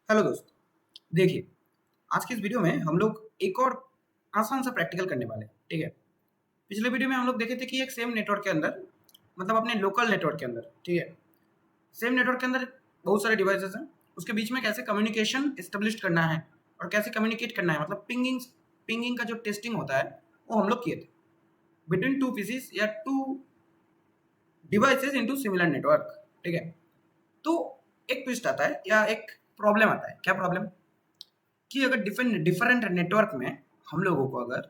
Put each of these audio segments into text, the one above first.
Hello दोस्त। देखिए, आज की इस वीडियो में हम लोग एक और आसान सा प्रैक्टिकल करने वाले हैं। ठीक है। पिछले वीडियो में हम लोग देखे थे कि एक सेम नेटवर्क के अंदर, मतलब अपने लोकल नेटवर्क के अंदर, ठीक है, सेम नेटवर्क के अंदर बहुत सारे डिवाइसेस हैं, उसके बीच में कैसे कम्युनिकेशन एस्टेब्लिश करना है और कैसे कम्युनिकेट करना है, मतलब पिंगिंग का जो टेस्टिंग होता है वो हम लोग किए थे बिटवीन टू पीसीस या two devices into similar network. ठीक है। तो एक ट्विस्ट आता है या एक प्रॉब्लम आता है। क्या प्रॉब्लम? कि अगर डिफरेंट डिफरेंट नेटवर्क में हम लोगों को अगर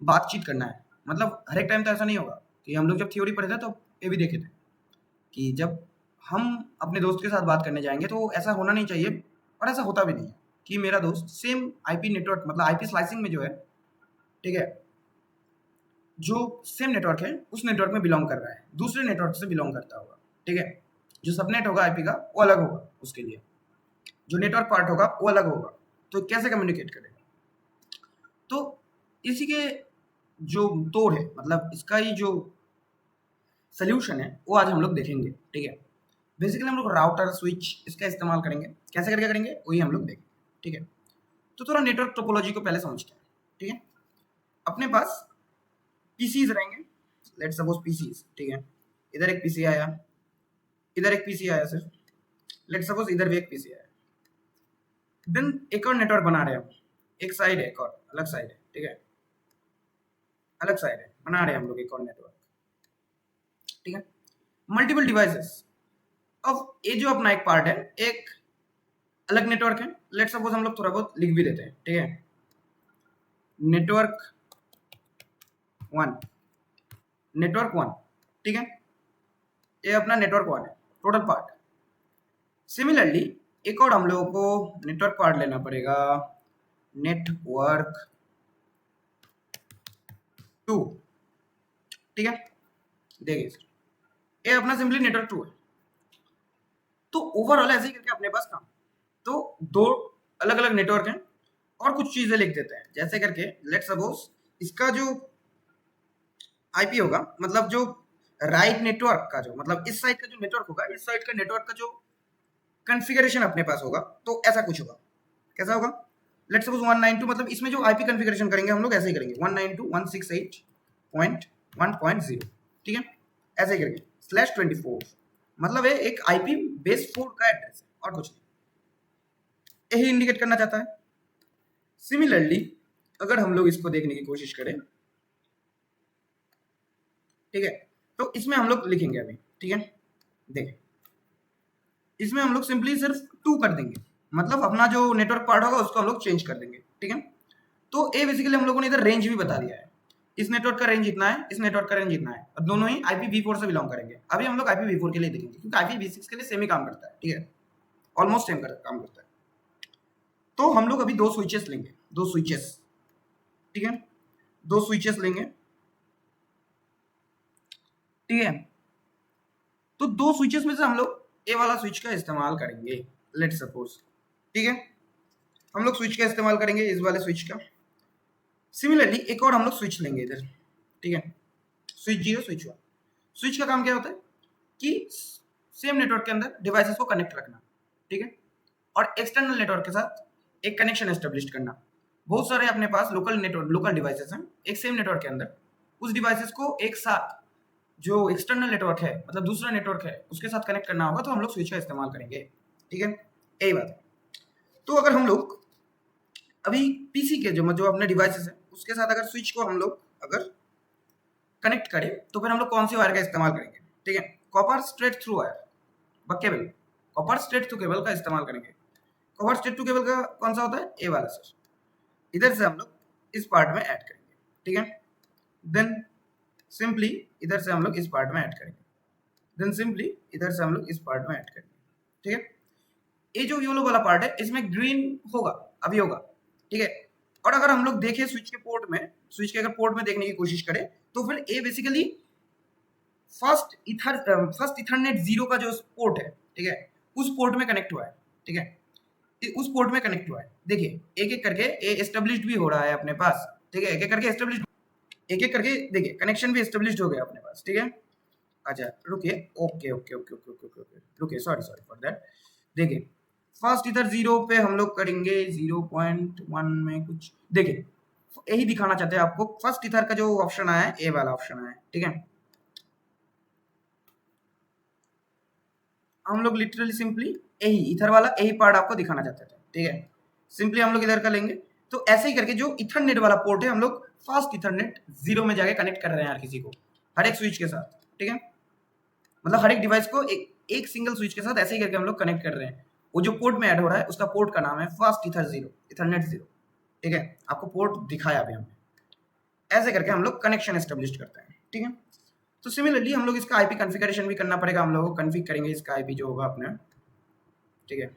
बातचीत करना है, मतलब हर एक टाइम तो ऐसा नहीं होगा। कि हम लोग जब थ्योरी पढ़े थे तो ये भी देखे थे कि जब हम अपने दोस्त के साथ बात करने जाएंगे तो ऐसा होना नहीं चाहिए, और ऐसा होता भी नहीं है कि मेरा दोस्त सेम आईपी नेटवर्क, मतलब आईपी स्लाइसिंग में जो है, ठीक है, जो सेम नेटवर्क है उस नेटवर्क में बिलोंग कर रहा है, दूसरे नेटवर्क से बिलोंग करता होगा। ठीक है। जो सबनेट होगा आईपी का वो अलग होगा, उसके लिए जो नेटवर्क पार्ट होगा वो अलग होगा। तो कैसे कम्युनिकेट करेगा? तो इसी के जो तोड़ है, मतलब इसका ही जो सोल्यूशन है वो आज हम लोग देखेंगे। ठीक है। बेसिकली हम लोग राउटर स्विच इसका इस्तेमाल करेंगे। कैसे करके करेंगे वही हम लोग देखेंगे। ठीक है। तो थोड़ा नेटवर्क टोपोलॉजी को पहले समझते हैं। ठीक है। अपने पास पीसीज रहेंगे, लेट सपोज पीसीज। ठीक है। इधर एक पीसी आया, इधर एक पीसी आया सर, लेट सपोज इधर भी एक पीसी आया। देन एक और नेटवर्क बना रहे हैं हम, एक साइड है, एक और अलग साइड है। ठीक है। अलग साइड है, बना रहे हैं हम लोग एक और नेटवर्क। ठीक है। Multiple devices. अब ये जो अपना एक पार्ट है, एक अलग नेटवर्क है। लेट सपोज हम लोग थोड़ा बहुत लिख भी देते हैं। ठीक है। Network one, network one. ठीक है। ये अपना नेटवर्क वन है, टोटल पार्ट। सिमिलरली एक और हम लोगों को नेटवर्क पार्ट लेना पड़ेगा, नेटवर्क टू। ठीक है। देखिए सर, ये अपना सिंपली नेटवर्क टू है। तो ओवरऑल ऐसे ही करके अपने पास काम। तो दो अलग अलग नेटवर्क हैं और कुछ चीजें लिख देते हैं, जैसे करके लेट सपोज इसका जो आईपी होगा, मतलब जो राइट नेटवर्क का जो, मतलब इस साइड का जो नेटवर्क होगा, इस साइड का नेटवर्क का जो कॉन्फ़िगरेशन अपने पास होगा, तो ऐसा कुछ होगा। कैसा होगा? लेट सपोज 192, मतलब इसमें जो आईपी कॉन्फ़िगरेशन करेंगे हम लोग ऐसे ही करेंगे, 192.168.1.0। ठीक है। ऐसे ही करेंगे /24, मतलब ये एक आईपी बेस 4 का एड्रेस है और कुछ नहीं, यही इंडिकेट करना चाहता है। सिमिलरली अगर हम लोग इसको देखने की कोशिश करें, ठीक है, तो इसमें हम लोग लिखेंगे अभी। ठीक है। देखें, इसमें हम लोग सिंपली सिर्फ 2 कर देंगे, मतलब अपना जो नेटवर्क पार्ट होगा उसको हम लोग चेंज कर देंगे। ठीक है। तो ये बेसिकली हम लोगों ने इधर रेंज भी बता दिया है, इस नेटवर्क का रेंज इतना है, इस नेटवर्क का रेंज इतना है, और दोनों ही IPv4 से बिलोंग करेंगे। अभी हम लोग IPv4 के लिए देखेंगे, क्योंकि IPv6 के लिए सेम ही काम करता है। ठीक है। ऑलमोस्ट सेम काम करता है। तो हम लोग अभी दो स्विचेस लेंगे, दो स्विचेस। ठीक है। दो स्विचेस लेंगे। ठीक है। तो दो स्विचेस में से हम लोग ए वाला स्विच का इस्तेमाल करेंगे, लेट सपोज। ठीक है। हम लोग स्विच का इस्तेमाल करेंगे, इस वाले स्विच का। सिमिलरली एक और हम लोग स्विच लेंगे इधर। ठीक है। Switch 0, switch 1। स्विच का काम क्या होता है कि सेम नेटवर्क के अंदर डिवाइसेस को कनेक्ट रखना। ठीक है। और एक्सटर्नल नेटवर्क के साथ एक कनेक्शन एस्टेब्लिश करना। बहुत सारे अपने पास लोकल नेटवर्क, लोकल डिवाइसेस हैं एक सेम नेटवर्क के अंदर, उस डिवाइसेस को एक साथ जो एक्सटर्नल नेटवर्क है, मतलब दूसरा नेटवर्क है, उसके साथ कनेक्ट करना होगा, तो हम लोग स्विच का इस्तेमाल करेंगे। ठीक है। यही बात है। तो अगर हम लोग अभी पीसी के जो अपने डिवाइसेस है उसके साथ अगर स्विच को हम लोग अगर कनेक्ट करें, तो फिर हम लोग कौन सी वायर का इस्तेमाल करेंगे? ठीक है। Copper straight through wire, cable, copper straight through cable का इस्तेमाल करेंगे। कॉपर स्ट्रेट थ्रू केबल का कौन सा होता है? ए वाला सर। इधर से हम लोग इस पार्ट में ऐड करेंगे। ठीक है। देन सिंपली इधर से हम लोग इस पार्ट में ऐड करेंगे। देन सिंपली इधर से हम लोग इस पार्ट में ऐड करेंगे। ठीक है। ये जो येलो वाला पार्ट है इसमें ग्रीन होगा, अभी होगा। ठीक है। और अगर हम लोग देखें स्विच के पोर्ट में, स्विच के अगर पोर्ट में देखने की कोशिश करें, तो फिर ये बेसिकली फर्स्ट इथरनेट 0 का जो पोर्ट है, ठीक है, उस पोर्ट में कनेक्ट हुआ है। ठीक है। उस पोर्ट में कनेक्ट हुआ है। देखिए एक एक करके ये एस्टेब्लिश्ड भी हो रहा है अपने पास। ठीक है। एक एक करके एस्टेब्लिश, एक एक करके देखिए कनेक्शन भी एस्टेब्लिश्ड हो गया अपने पास। ठीक है। अच्छा रुकिए, okay okay okay okay okay okay, रुकिए, सॉरी सॉरी फॉर दैट। देखिए फास्ट ईथर 0 पे हम लोग करेंगे 0.1 में कुछ, देखिए यही दिखाना चाहते हैं आपको। फर्स्ट ईथर का जो ऑप्शन आया है, ए वाला ऑप्शन आया है, ठीक है। हम लोग लिटरली सिंपली यही ईथर वाला यही पार्ट आपको दिखाना चाहते थे, ठीक है। सिंपली हम लोग इधर का लेंगे, तो ऐसे ही करके जो इथरनेट वाला पोर्ट है हम लोग फास्ट इथरनेट 0 में जाके कनेक्ट कर रहे हैं हर किसी को, हर एक स्विच के साथ, ठीक है। मतलब हर एक डिवाइस को एक सिंगल स्विच के साथ ऐसे ही करके हम लोग कनेक्ट कर रहे हैं। वो जो पोर्ट में ऐड हो रहा है उसका पोर्ट का नाम है फास्ट ईथर 0, इथरनेट 0, ठीक है। आपको पोर्ट दिखाया अभी हमने। ऐसे करके हम लोग कनेक्शन एस्टेब्लिश करते हैं, ठीक है। तो सिमिलरली हम लोग इसका आईपी कॉन्फ़िगरेशन भी करना पड़ेगा, हम लोगों को कॉन्फ़िग करेंगे इसका आईपी जो होगा अपने, ठीक है।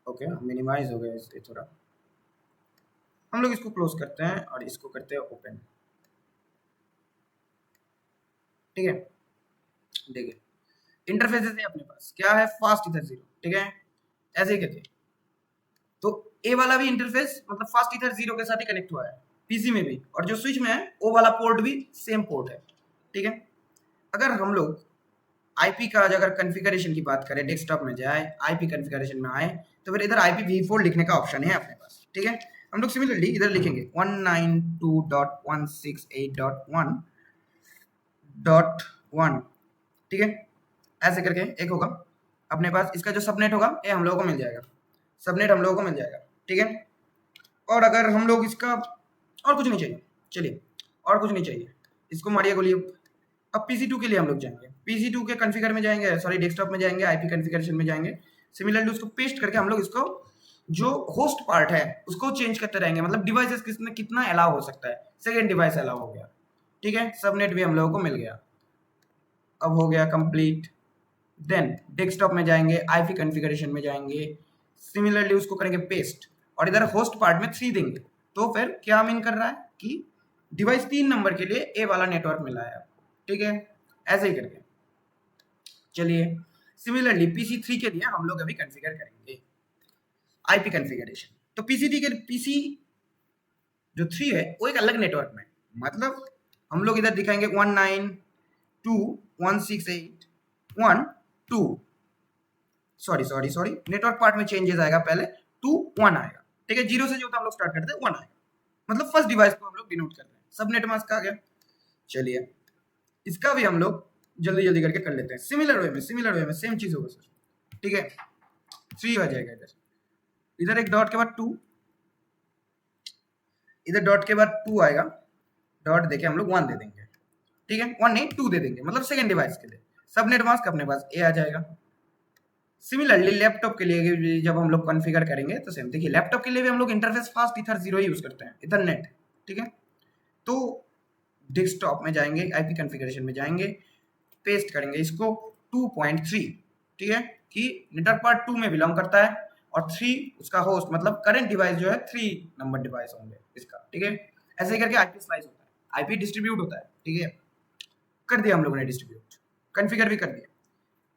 ओके, मिनिमाइज हो गया ये थोड़ा, हम लोग इसको क्लोज करते हैं और इसको करते हैं ओपन, ठीक है। देखिए इंटरफेसेस है अपने पास, क्या है, फास्ट ईथर 0, ठीक है। ऐसे ही कहते हैं, तो ए वाला भी इंटरफेस मतलब फास्ट ईथर 0 के साथ ही कनेक्ट हुआ है पीसी में भी, और जो स्विच में है वो वाला पोर्ट भी सेम पोर्ट है, ठीक है। अगर हम लोग आईपी का अगर कॉन्फ़िगरेशन की बात करें, डेस्कटॉप में जाए, आईपी कॉन्फ़िगरेशन में आए, तो फिर इधर IPv4 लिखने का ऑप्शन है अपने पास, ठीक है। हम लोग सिमिलरली इधर लिखेंगे 192.168.1.1, ठीक है। ऐसे करके एक होगा अपने पास, इसका जो सबनेट होगा ये हम लोगों को मिल जाएगा, सबनेट हम लोगों को मिल जाएगा, ठीक है। और अगर हम लोग इसका और कुछ नहीं चाहिए, चलिए और कुछ नहीं चाहिए, इसको मारिए गोली। अब PC2 के लिए हम लोग जाएंगे, PC2 के कॉन्फ़िगर में जाएंगे, सॉरी डेस्कटॉप में जाएंगे, आईपी कॉन्फ़िगरेशन में जाएंगे। सिमिलरली उसको पेस्ट करके हम लोग इसको जो होस्ट पार्ट है उसको चेंज करते रहेंगे, मतलब डिवाइसेस किसमें कितना अलाउ हो सकता है, सेकेंड डिवाइस अलाउ हो गया, ठीक है। सबनेट भी हम लोगों को मिल गया, अब हो गया कंप्लीट। देन डेस्कटॉप में जाएंगे, आईपी कॉन्फ़िगरेशन में जाएंगे, सिमिलरली उसको करेंगे पेस्ट, और इधर होस्ट पार्ट में 3 देंगे। तो फिर क्या मीन कर रहा है कि डिवाइस 3 नंबर के लिए ए वाला नेटवर्क मिला है, ठीक है। ऐसे ही करके चलिए सिमिलरली PC3 के लिए हम लोग अभी कॉन्फ़िगर करेंगे आईपी कॉन्फ़िगरेशन। तो पीसी जो 3 है वो एक अलग नेटवर्क में, मतलब हम लोग इधर दिखाएंगे 192.168.1.2, सॉरी नेटवर्क पार्ट में चेंजेस आएगा, पहले 2 1 आएगा, ठीक है। 0 से जो हम लोग स्टार्ट करते हैं 1 आएगा, मतलब फर्स्ट डिवाइस को हम लोग डिनोट कर रहे हैं। सबनेट मास्क आ गया, चलिए इसका भी हम लोग जल्दी जल्दी करके कर लेते हैं। सिमिलर वे में सेम चीज होगा सर, ठीक है। 3 आ जाएगा इधर एक डॉट के बाद 2, इधर डॉट के बाद 2 आएगा, डॉट देके हम लोग 1 दे देंगे, ठीक है। 1 नहीं 2 दे देंगे, मतलब सेकंड डिवाइस के लिए सबनेट मास्क अपने पास ए आ जाएगा। सिमिलरली लैपटॉप के लिए भी जब हम लोग कॉन्फ़िगर करेंगे तो सेम, देखिए लैपटॉप के लिए भी हम लोग इंटरफेस फास्ट ईथर 0 यूज करते हैं, इथरनेट, ठीक है। तो डेस्कटॉप में जाएंगे, आईपी कॉन्फ़िगरेशन में जाएंगे, पेस्ट करेंगे इसको 2.3, ठीक है, कि नेटवर्क पार्ट 2 में बिलोंग करता है, और 3 उसका होस्ट, मतलब करंट डिवाइस जो है 3 नंबर डिवाइस होंगे इसका, ठीक है। ऐसे ही करके आईपी स्लाइस होता है, आईपी डिस्ट्रीब्यूट होता है, ठीक है। कर दिया हम लोगों ने डिस्ट्रीब्यूट, कॉन्फ़िगर भी कर दिया।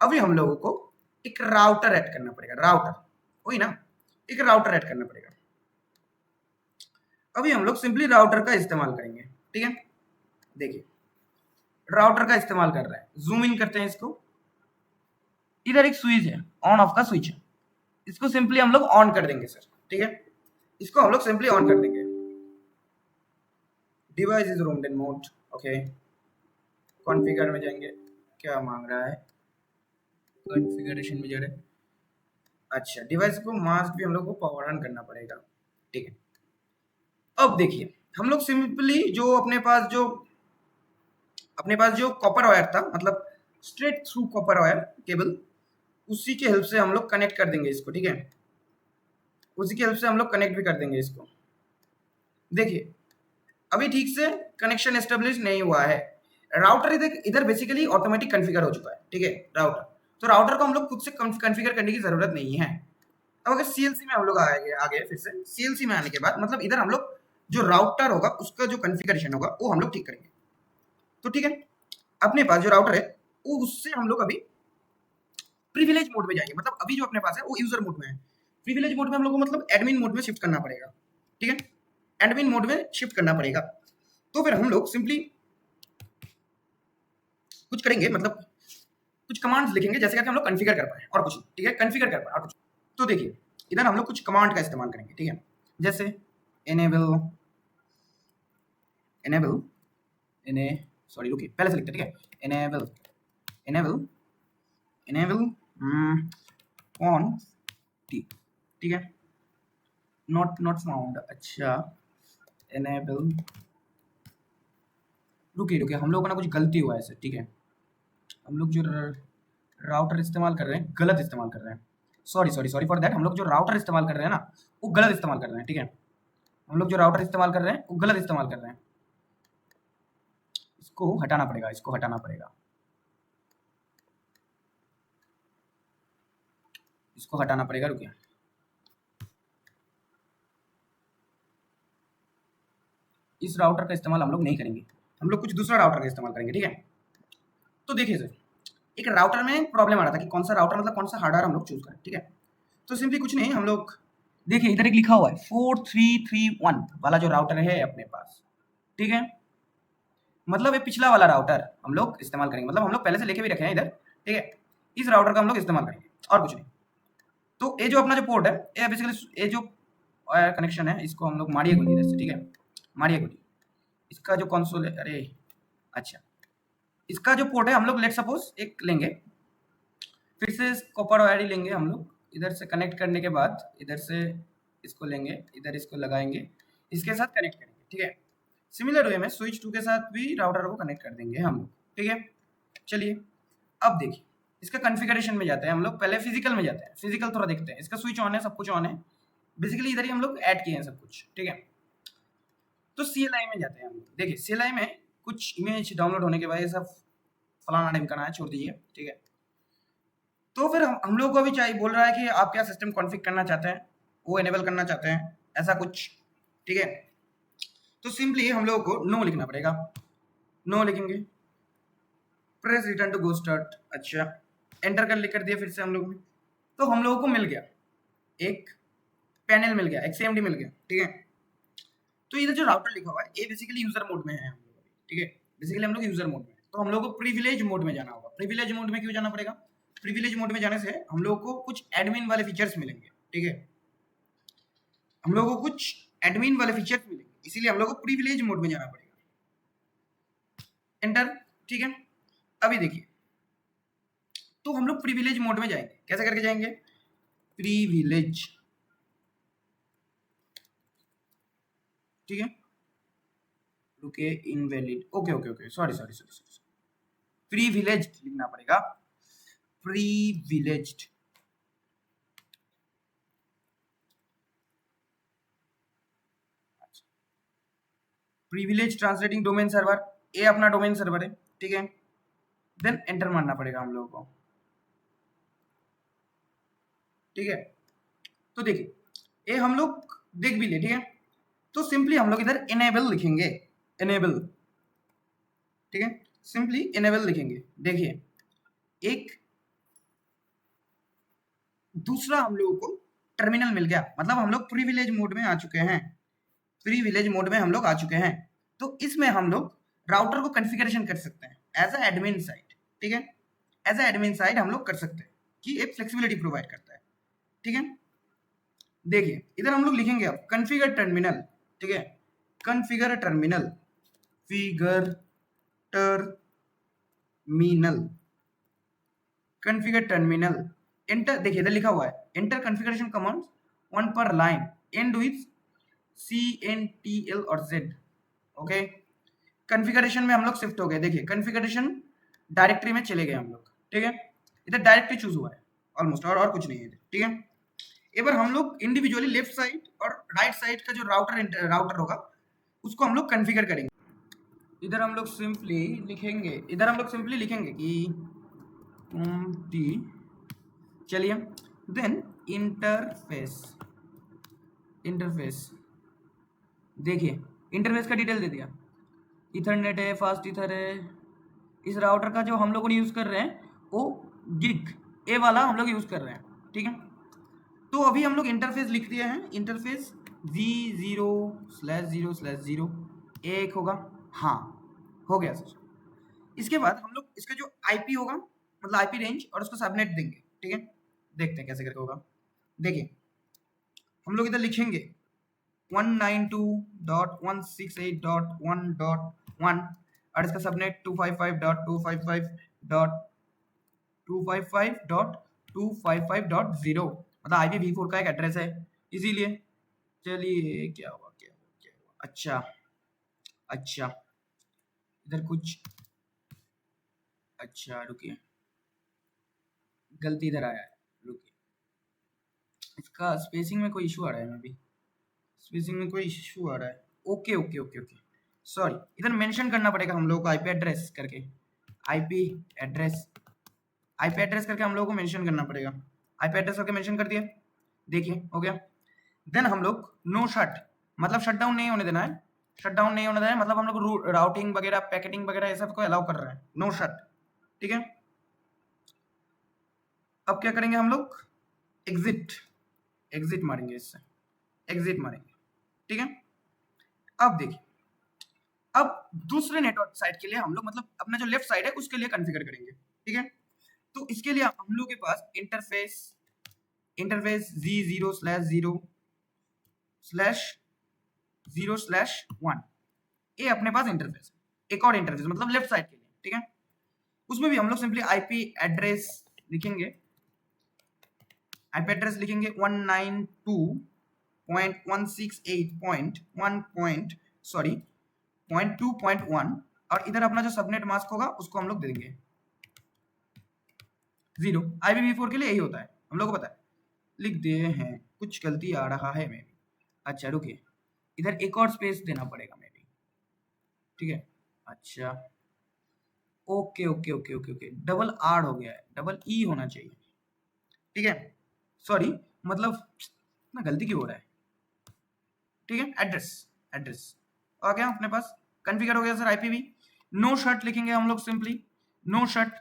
अभी हम लोगों को एक राउटर ऐड करना पड़ेगा, राउटर वही ना, एक राउटर ऐड करना पड़ेगा। अभी हम लोग सिंपली राउटर का इस्तेमाल करेंगे, ठीक है। देखिए राउटर का इस्तेमाल कर रहे हैं, जूम इन करते हैं इसको, इधर एक स्विच है, ऑन ऑफ का स्विच है, इसको सिंपली हम लोग ऑन कर देंगे सर, ठीक है। इसको हम लोग सिंपली ऑन कर देंगे। Device is roomed in mode, okay. Configure में जाएंगे, क्या मांग रहा है, कॉन्फ़िगरेशन में जा रहे, अच्छा डिवाइस को मास्क भी हम लोग को पावर ऑन करना पड़ेगा, ठीक है। अब देखिए हम लोग सिंपली जो अपने पास जो कॉपर वायर था, मतलब straight through copper wire cable, उसी के हेल्प से हम लोग कनेक्ट कर देंगे इसको, ठीक है। उसी के हेल्प से हम लोग कनेक्ट भी कर देंगे इसको। देखिए अभी ठीक से कनेक्शन एस्टेब्लिश नहीं हुआ है, राउटर इधर बेसिकली ऑटोमेटिक कॉन्फ़िगर हो चुका है, ठीक है राउटर। तो राउटर को हम लोग खुद से कॉन्फ़िगर करने की जरूरत नहीं है। अब अगर सीएलसी में हम लोग आगे फिर से सीएलसी में आने के बाद, मतलब इधर हम लोग जो राउटर होगा उसका जो कॉन्फ़िगरेशन होगा वो हम लोग ठीक करेंगे। तो ठीक है, अपने पास जो राउटर है वो उससे हम लोग अभी प्रिविलेज मोड में जाएंगे, मतलब अभी जो अपने पास है वो यूजर मोड में है। प्रिविलेज मोड में हम लोग को मतलब एडमिन मोड में शिफ्ट करना पड़ेगा, ठीक है। एडमिन मोड में शिफ्ट करना पड़ेगा। तो फिर हम लोग सिंपली कुछ करेंगे, मतलब कुछ कमांड्स लिखेंगे जैसे करके हम लोग कॉन्फ़िगर कर पाए और कुछ नहीं, ठीक है, कॉन्फ़िगर कर पाए और कुछ। तो देखिए इधर हम लोग कुछ कमांड का इस्तेमाल करेंगे, ठीक है, जैसे enable enable इने सॉरी रुकिए पहले से लिखते हैं, ठीक है, enable enable enable quantity, ठीक है, not found, अच्छा enable, रुकिए हम लोगों को ना कुछ गलती हुआ है ऐसे, ठीक है, हम लोग जो राउटर इस्तेमाल कर रहे हैं गलत इस्तेमाल कर रहे हैं, सॉरी फॉर दैट, हम लोग जो राउटर इस्तेमाल कर रहे हैं ना वो गलत इस्तेमाल कर रहे हैं, ठीक है, हम लोग जो राउटर इस्तेमाल कर रहे हैं वो गलत इस्तेमाल कर रहे हैं, इसको हटाना पड़ेगा, इसको हटाना पड़ेगा, इसको हटाना पड़ेगा, रुकिए, इस राउटर का इस्तेमाल हम लोग नहीं करेंगे, हम लोग कुछ दूसरा राउटर का इस्तेमाल करेंगे, ठीक है। तो देखिए सर, एक राउटर में प्रॉब्लम आ रहा था कि कौन सा राउटर मतलब कौन सा हार्डवेयर हम लोग चूज करें, ठीक है। तो सिंपली कुछ नहीं, हम लोग देखिए इधर एक लिखा हुआ है 4331 वाला जो राउटर है अपने पास, ठीक है, मतलब ये पिछला वाला राउटर हम लोग इस्तेमाल करेंगे, मतलब हम लोग पहले से लेके भी रखे हैं इधर, ठीक है, इस राउटर का हम लोग इस्तेमाल करेंगे और कुछ नहीं। तो ये जो अपना जो पोर्ट है ये बेसिकली ये जो कनेक्शन है इसको हम लोग मारिए गोली इधर से, ठीक है, मारिए गोली, इसका जो कंसोल है, अरे अच्छा, इसका जो पोर्ट है हम लोग लेट सपोज एक लेंगे, फिर से कॉपर वायर लेंगे हम लोग, इधर से कनेक्ट करने के बाद इधर से इसको लेंगे, इधर इसको लगाएंगे, इसके साथ कनेक्ट करेंगे, ठीक है। सिमिलर वे में स्विच 2 के साथ भी राउटर को कनेक्ट कर देंगे हम लोग, ठीक है। चलिए अब देखिए इसका कॉन्फ़िगरेशन में जाते हैं हम लोग, पहले फिजिकल में जाते हैं, फिजिकल थोड़ा देखते हैं, इसका स्विच ऑन है, सब कुछ ऑन है, बेसिकली इधर ही हम लोग ऐड किए हैं सब कुछ, ठीक है। तो CLI में जाते हैं हम लोग, देखिए CLI में कुछ इमेज डाउनलोड होने के बाद ये सब फलाना ढिमकाना है, छोड़ दीजिए, ठीक है। तो फिर हम लोग को अभी चाहिए, बोल रहा है कि आप क्या सिस्टम कॉन्फ़िग करना चाहते हैं, वो इनेबल करना चाहते हैं, ऐसा कुछ, ठीक है। तो सिंपली हम लोगों को नो लिखना पड़ेगा, नो लिखेंगे, press return to go start, अच्छा एंटर कर दिया फिर से हम लोग ने, तो हम लोगों को मिल गया एक पैनल मिल गया, एक CMD मिल गया, ठीक है। तो इधर जो राउटर लिखा हुआ है ये बेसिकली यूजर मोड में है हम लोग, ठीक है, बेसिकली हम लोग यूजर मोड में, तो हम लोग को प्रिविलेज मोड में जाना होगा। प्रिविलेज मोड में क्यों जाना पड़ेगा? प्रिविलेज मोड में जाने से हम लोग को कुछ एडमिन वाले फीचर्स मिलेंगे, ठीक है, हम लोग को कुछ एडमिन वाले फीचर्स मिलेंगे, इसीलिए हम लोग को प्रिविलेज मोड में जाना पड़ेगा, एंटर, ठीक है। अभी देखिए तो हम लोग प्रिविलेज मोड में जाएंगे, कैसे करके जाएंगे, प्रिविलेज, ठीक है, रुके इनवैलिड, ओके सॉरी प्रिविलेज लिखना पड़ेगा, privileged, privilege translating domain server, ये अपना डोमेन सर्वर है, ठीक है। देन एंटर मारना पड़ेगा हम लोगों को, ठीक है। तो देखिए ये हम लोग देख भी ले, ठीक है। तो सिंपली हम लोग इधर इनेबल लिखेंगे, इनेबल, ठीक है, सिंपली इनेबल लिखेंगे। देखिए एक दूसरा हम लोगों को टर्मिनल मिल गया, मतलब हम लोग प्रिविलेज मोड में आ चुके हैं, प्रिविलेज मोड में हम लोग आ चुके हैं। तो इसमें हम लोग राउटर को कॉन्फ़िगरेशन कर सकते हैं एज अ एडमिन साइट, ठीक है, एज अ एडमिन साइट हम लोग कर सकते हैं कि एक फ्लेक्सिबिलिटी प्रोवाइड करता है, ठीक है। देखिए इधर हम लोग लिखेंगे अब कॉन्फ़िगर टर्मिनल, ठीक है, configure terminal, figure terminal, configure terminal, enter, देखिए इधर लिखा हुआ है एंटर कॉन्फ़िगरेशन कमांड्स वन पर लाइन एंड विथ CNTL और Z, ओके। कॉन्फ़िगरेशन में हम लोग शिफ्ट हो गए, देखिए कॉन्फ़िगरेशन डायरेक्टरी में चले गए हम लोग, ठीक है, इधर डायरेक्टरी चूज हुआ है ऑलमोस्ट, और कुछ नहीं है, ठीक है। एक बार हम लोग इंडिविजुअली लेफ्ट साइड और राइट साइड का जो राउटर होगा उसको हम लोग कॉन्फ़िगर करेंगे। इधर हम लोग सिंपली लिखेंगे कि चलिए देन इंटरफेस, देखिए इंटरफेस का डिटेल दे दिया, इथरनेट है, फास्ट ईथर है, इस राउटर का जो हम लोग यूज कर रहे हैं वो गिग ए वाला हम लोग यूज कर रहे हैं, ठीक है। तो अभी हम लोग इंटरफेस लिख दिए हैं, इंटरफेस v0/0/0 एक होगा, हाँ हो गया सर। इसके बाद हम लोग इसका जो IP होगा मतलब आईपी रेंज और उसको सबनेट देंगे, ठीक है। देखते हैं कैसे करके होगा। देखिए हम लोग इधर लिखेंगे 192.168.1.1 और इसका सबनेट 255.255.255.255.0 मतलब IPv4 का एक एड्रेस है, इसीलिए। चलिए क्या हुआ क्या हुआ क्या हुआ, अच्छा अच्छा इधर कुछ, अच्छा रुकिए गलती इधर आया है, रुकिए इसका स्पेसिंग में कोई इशू आ रहा है, मैं भी स्पेसिंग में कोई इशू आ रहा है। Okay okay okay okay sorry, इधर मेंशन करना पड़ेगा हम लोगों को आईपी एड्रेस करके, आईपी एड्रेस, आईपी एड्रेस करके हम लोगों को मेंशन करना पड़ेगा। आईपी एड्रेस करके मेंशन कर दिया, देखिए हो गया। देन हम लोग नो शट मतलब शट डाउन नहीं होने देना है, शट डाउन नहीं होने देना है मतलब हम लोग राउटिंग वगैरह पैकेटिंग वगैरह ये सब को अलाउ कर रहे हैं, नो शट, ठीक है। अब क्या करेंगे हम लोग, एग्जिट, एग्जिट मारेंगे, इससे एग्जिट मारेंगे, ठीक है। अब देखिए अब दूसरे नेटवर्क साइड के लिए हम लोग मतलब अपना जो लेफ्ट साइड है उसके लिए कॉन्फ़िगर करेंगे, ठीक है। तो इसके लिए हम लोग के पास इंटरफेस, इंटरफेस Z0/0/0/1 ये अपने पास इंटरफेस है, एक और इंटरफेस मतलब लेफ्ट साइड के लिए, ठीक है। उसमें भी हम लोग सिंपली आईपी एड्रेस लिखेंगे, आईपी एड्रेस लिखेंगे 192.168.1.2.1 और इधर अपना जो सबनेट मास्क होगा उसको हम लोग दे देंगे 0। IPv4 के लिए यही होता है, हम लोग को पता है, लिख दिए हैं, कुछ गलती आ रहा है मे भी। अच्छा रुकिए इधर एक और स्पेस देना पड़ेगा मे भी, ठीक है। अच्छा okay okay okay okay okay double R हो गया है, डबल ई होना चाहिए, ठीक है। सॉरी मतलब ना गलती क्यों हो रहा है, ठीक है। एड्रेस, एड्रेस आ गया अपने पास, कॉन्फ़िगर हो गया सर आईपी भी। नो शट लिखेंगे हम लोग simply, no shut,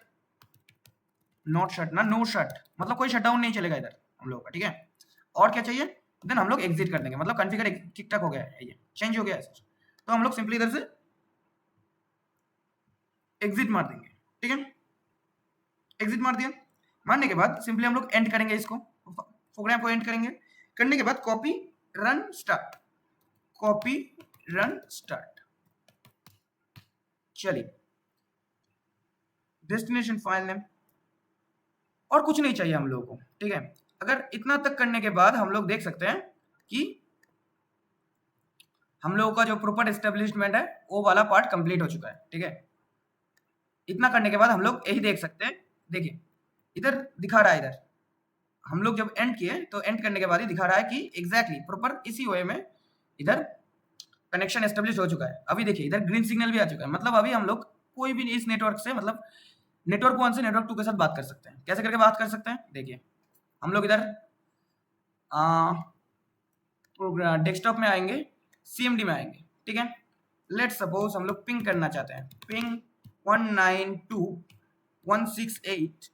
not shut ना, नो शट मतलब कोई शटडाउन नहीं चलेगा इधर हम लोग का, ठीक है। और क्या चाहिए, देन हम लोग एग्जिट कर देंगे मतलब कॉन्फ़िगर ठीक ठाक हो गया है, ये चेंज हो गया है सर। तो हम लोग सिंपली इधर से एग्जिट मार देंगे, ठीक है। एग्जिट मार दिया, मारने के बाद सिंपली हम लोग एंड करेंगे इसको, प्रोग्राम को एंड करेंगे। करने के बाद copy run start, copy run start, चलिए डेस्टिनेशन फाइल नेम और कुछ नहीं चाहिए हम लोगों को, ठीक है। अगर इतना तक करने के बाद हम लोग देख सकते हैं कि हम लोगों का जो प्रॉपर एस्टेब्लिशमेंट है वो वाला पार्ट कंप्लीट हो चुका है, ठीक है। इतना करने के बाद हम लोग यही देख सकते हैं, देखिए इधर दिखा रहा है, इधर हम लोग जब एंड किए तो एंड करने के बाद ही दिखा रहा है कि एग्जैक्टली प्रॉपर इसी वे में इधर कनेक्शन एस्टेब्लिश हो चुका है। अभी देखिए इधर ग्रीन सिग्नल भी आ चुका है, मतलब अभी हम लोग कोई भी इस नेटवर्क से मतलब नेटवर्क 1 से नेटवर्क 2 के साथ बात कर सकते हैं। कैसे करके बात कर सकते हैं, देखिए हम लोग इधर प्रोग्राम डेस्कटॉप में आएंगे, CMD में आएंगे, ठीक है। लेट सपोज हम लोग पिंग करना चाहते हैं, पिंग 192.168,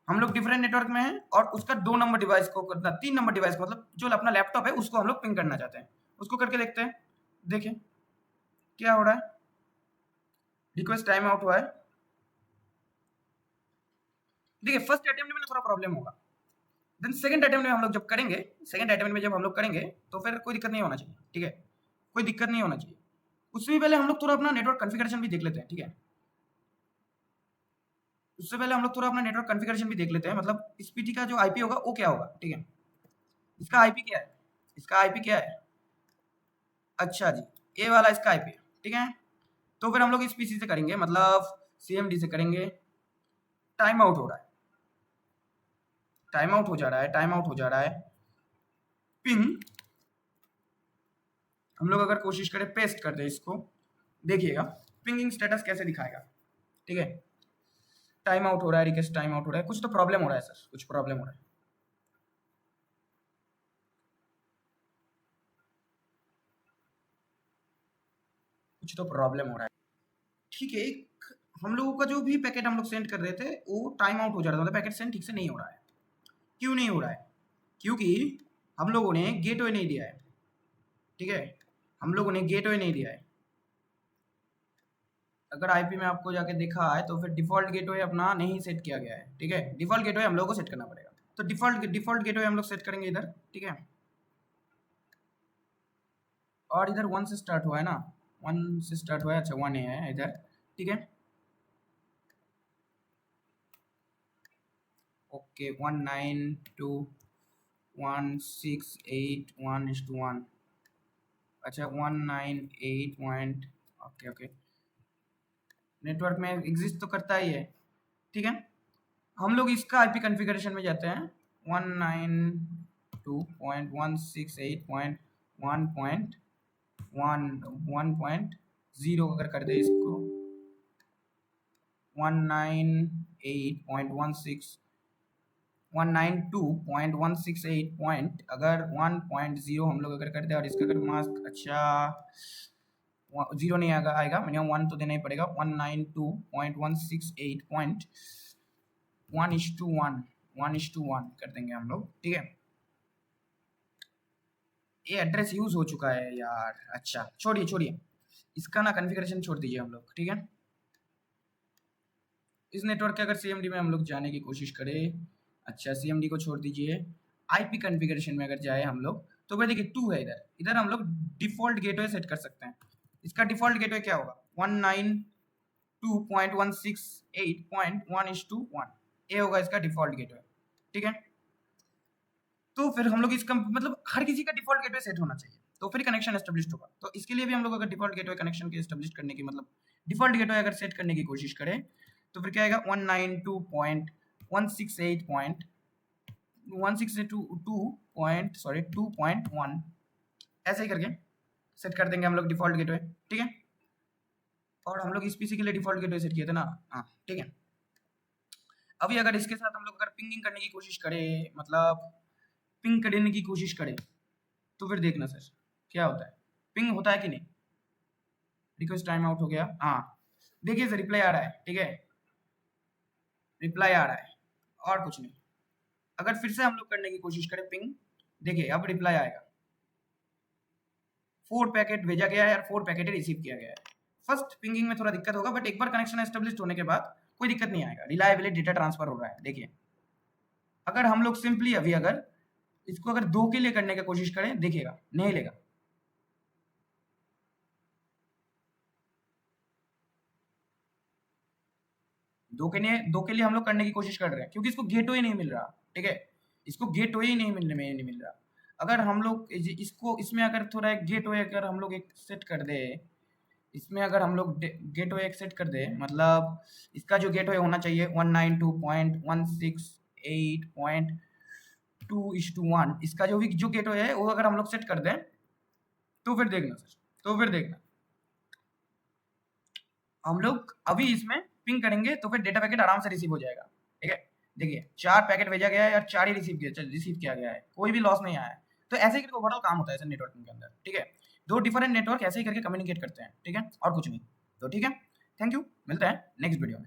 हम लोग डिफरेंट नेटवर्क में हैं और उसका 2 नंबर डिवाइस को करना, 3 नंबर डिवाइस को मतलब जो अपना लैपटॉप है उसको हम लोग पिंग करना चाहते हैं, उसको करके देखते हैं। देखिए क्या हो रहा है, रिक्वेस्ट टाइम आउट हुआ है। देखिए फर्स्ट अटेम्प्ट में थोड़ा प्रॉब्लम होगा, देन सेकंड अटेम्प्ट में हम लोग जब करेंगे, सेकंड अटेम्प्ट में जब हम लोग करेंगे तो फिर कोई दिक्कत नहीं होना चाहिए, ठीक है। कोई दिक्कत नहीं होना चाहिए। उससे भी पहले हम लोग थोड़ा अपना नेटवर्क कॉन्फ़िगरेशन भी देख लेते हैं, ठीक है। उससे पहले हम लोग थोड़ा अपना नेटवर्क कॉन्फ़िगरेशन भी देख लेते हैं, मतलब इस पीटी का जो आईपी होगा वो क्या होगा, ठीक है। इसका आईपी क्या है, इसका आईपी क्या है, अच्छा जी ए वाला इसका आईपी है, ठीक है। तो फिर हम लोग इस पीसी से करेंगे मतलब CMD से करेंगे। टाइम आउट हो रहा है, टाइम आउट हो जा रहा है, टाइम आउट हो जा रहा है। पिंग हम लोग अगर कोशिश करें पेस्ट कर दे इसको, देखिएगा पिंगिंग स्टेटस कैसे दिखाएगा, ठीक है। टाइम आउट हो रहा है, रिक्वेस्ट टाइम आउट हो रहा है, कुछ तो प्रॉब्लम हो रहा है सर, कुछ प्रॉब्लम हो रहा है। कुछ तो प्रॉब्लम हो रहा है, ठीक है। हम लोगों का जो भी पैकेट हम लोग सेंड कर रहे थे वो टाइम आउट हो जा रहा था, मतलब पैकेट सेंड ठीक से नहीं हो रहा है। क्यों नहीं हो रहा है, क्योंकि हम लोगों ने गेटवे नहीं दिया है, ठीक है। हम लोगों ने गेटवे नहीं दिया है, अगर आईपी में आपको जाके दिखा है तो फिर डिफ़ॉल्ट गेटवे अपना नहीं सेट किया गया है, ठीक है? डिफ़ॉल्ट गेटवे हम लोग को सेट करना पड़ेगा। तो डिफ़ॉल्ट गेटवे हम लोग सेट करेंगे इधर, ठीक है? और इधर 1 से स्टार्ट हुआ है ना, 1 से स्टार्ट हुआ है, अच्छा 1 है इधर, ठीक है? ओके 192.168.1:1, अच्छा 198 पॉइंट, ओके ओके, नेटवर्क में एग्जिस्ट तो करता ही है, ठीक है? हम लोग इसका आईपी कॉन्फ़िगरेशन में जाते हैं 192.168.1.1.0 अगर कर दे इसको 192.168 पॉइंट अगर 1.0 हम लोग अगर कर दे और इसका अगर मास्क अच्छा 0 नहीं आएगा मिनिमम 1 तो देना ही पड़ेगा 192.168.1:1 कर देंगे हम लोग, ठीक है? ये एड्रेस यूज हो चुका है यार, अच्छा छोड़िए इसका ना कॉन्फ़िगरेशन छोड़ दीजिए हम लोग, ठीक है? इस नेटवर्क के अगर सीएमडी में हम लोग जाने की कोशिश करें, अच्छा सीएमडी को छोड़ दीजिए, आईपी कॉन्फ़िगरेशन में अगर जाए हम लोग तो भाई देखिए 2 है इधर, इधर हम लोग डिफ़ॉल्ट गेटवे सेट कर सकते हैं। इसका डिफ़ॉल्ट गेटवे क्या होगा 192.168.1:1, ये होगा इसका डिफ़ॉल्ट गेटवे, ठीक है? तो फिर हम लोग इसका मतलब हर किसी का डिफ़ॉल्ट गेटवे सेट होना चाहिए, तो फिर कनेक्शन एस्टेब्लिश्ड होगा। तो इसके लिए भी हम लोग अगर डिफ़ॉल्ट गेटवे कनेक्शन के एस्टेब्लिश करने की मतलब डिफ़ॉल्ट गेटवे अगर सेट करने की कोशिश करें तो फिर क्या आएगा 192.168.2.1 ऐसे ही करके सेट कर देंगे हम लोग डिफ़ॉल्ट गेटवे, ठीक है? और हम लोग इस पीसी के लिए डिफ़ॉल्ट गेटवे सेट किए थे ना, हाँ ठीक है। अभी अगर इसके साथ हम लोग अगर पिंगिंग करने की कोशिश करें, मतलब पिंग करने की कोशिश करें तो फिर देखना सर क्या होता है, पिंग होता है कि नहीं? रिक्वेस्ट टाइम आउट हो गया, हाँ देखिए सर रिप्लाई आ रहा है, ठीक है? रिप्लाई आ रहा है और कुछ नहीं। अगर फिर से हम लोग करने की कोशिश करें पिंग, देखिए अब रिप्लाई आएगा, 4 पैकेट भेजा गया है और 4 पैकेट रिसीव किया गया है। फर्स्ट पिंगिंग में थोड़ा दिक्कत होगा बट एक बार कनेक्शन एस्टेब्लिश होने के बाद कोई दिक्कत नहीं आएगा, रिलायबली डेटा ट्रांसफर हो रहा है। देखिए अगर हम लोग सिंपली अभी अगर इसको अगर 2 के लिए करने की कोशिश करें, देखिएगा नहीं लेगा, दो के लिए हम लोग करने की कोशिश कर रहे हैं क्योंकि इसको गेटवे नहीं मिल रहा, ठीक है? इसको गेटवे ही नहीं मिल रहा। अगर हम लोग इसको इसमें अगर थोड़ा एक गेटवे अगर हम लोग एक सेट कर दे, इसमें अगर हम लोग गेटवे एक सेट कर दे, मतलब इसका जो गेटवे होना चाहिए 192.168.2:1, इसका जो गेटवे है वो अगर हम लोग सेट कर दें तो फिर देखना सर, तो फिर देखना हम लोग अभी इसमें पिंग करेंगे तो फिर डेटा पैकेट आराम से रिसीव हो जाएगा, ठीक है? देखिए 4 पैकेट भेजा गया है और 4 ही रिसीव किया गया है, कोई भी लॉस नहीं आया है। तो ऐसे ही करके ओवरऑल काम होता है सर नेटवर्किंग के अंदर, ठीक है? 2 डिफरेंट नेटवर्क ऐसे ही करके कम्युनिकेट करते हैं, ठीक है? और कुछ नहीं। तो ठीक है, थैंक यू, मिलते हैं नेक्स्ट वीडियो में।